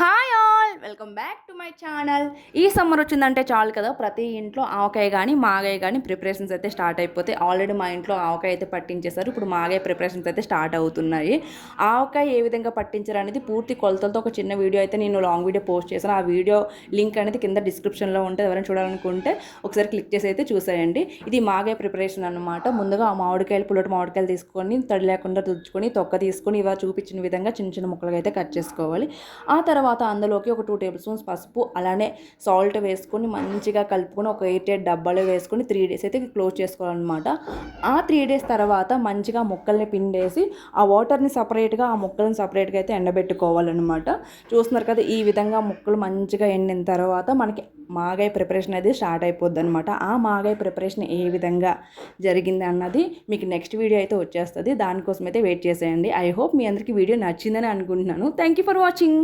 Hi all welcome back to my channel. ఈ summer వచ్చిందంటే చాలు కదా, ప్రతి ఇంట్లో ఆవకాయ కానీ మాగాయ కానీ ప్రిపరేషన్స్ అయితే స్టార్ట్ అయిపోతాయి. ఆల్రెడీ మా ఇంట్లో ఆవకాయ అయితే పట్టించేశారు. ఇప్పుడు మాగాయ ప్రిపరేషన్స్ అయితే స్టార్ట్ అవుతున్నాయి. ఆవకాయ ఏ విధంగా పట్టించారు అనేది పూర్తి కొలతలతో ఒక చిన్న వీడియో అయితే నేను లాంగ్ వీడియో పోస్ట్ చేశాను. ఆ వీడియో లింక్ అనేది కింద డిస్క్రిప్షన్లో ఉంటుంది. ఎవరైనా చూడాలనుకుంటే ఒకసారి క్లిక్ చేసి అయితే చూసేయండి. ఇది మాగాయ ప్రిపరేషన్ అనమాట. ముందుగా ఆ మామిడికాయలు పుల్లటి మామిడికాయలు తీసుకొని తడి లేకుండా తుడుచుకొని తొక్క తీసుకొని ఇవా చూపించిన విధంగా చిన్న చిన్న ముక్కలుగా అయితే కట్ చేసుకోవాలి. ఆ తర్వాత అందులోకి ఒక 2 టేబుల్ స్పూన్స్ పసుపు అలానే సాల్ట్ వేసుకొని మంచిగా కలుపుకొని ఒక 8 డబ్బాలు వేసుకొని 3 డేస్ అయితే క్లోజ్ చేసుకోవాలన్నమాట. ఆ 3 డేస్ తర్వాత మంచిగా ముక్కల్ని పిండేసి ఆ వాటర్ని సపరేట్గా ఆ ముక్కల్ని సపరేట్గా అయితే ఎండబెట్టుకోవాలన్నమాట. చూస్తున్నారు కదా, ఈ విధంగా ముక్కలు మంచిగా ఎండిన తర్వాత మనకి మాగాయ ప్రిపరేషన్ అనేది స్టార్ట్ అయిపోద్ది అనమాట. ఆ మాగాయ ప్రిపరేషన్ ఏ విధంగా జరిగింది అన్నది మీకు నెక్స్ట్ వీడియో అయితే వచ్చేస్తుంది. దానికోసం అయితే వెయిట్ చేసేయండి. ఐ హోప్ మీ అందరికీ వీడియో నచ్చిందని అనుకుంటున్నాను. Thank you for watching.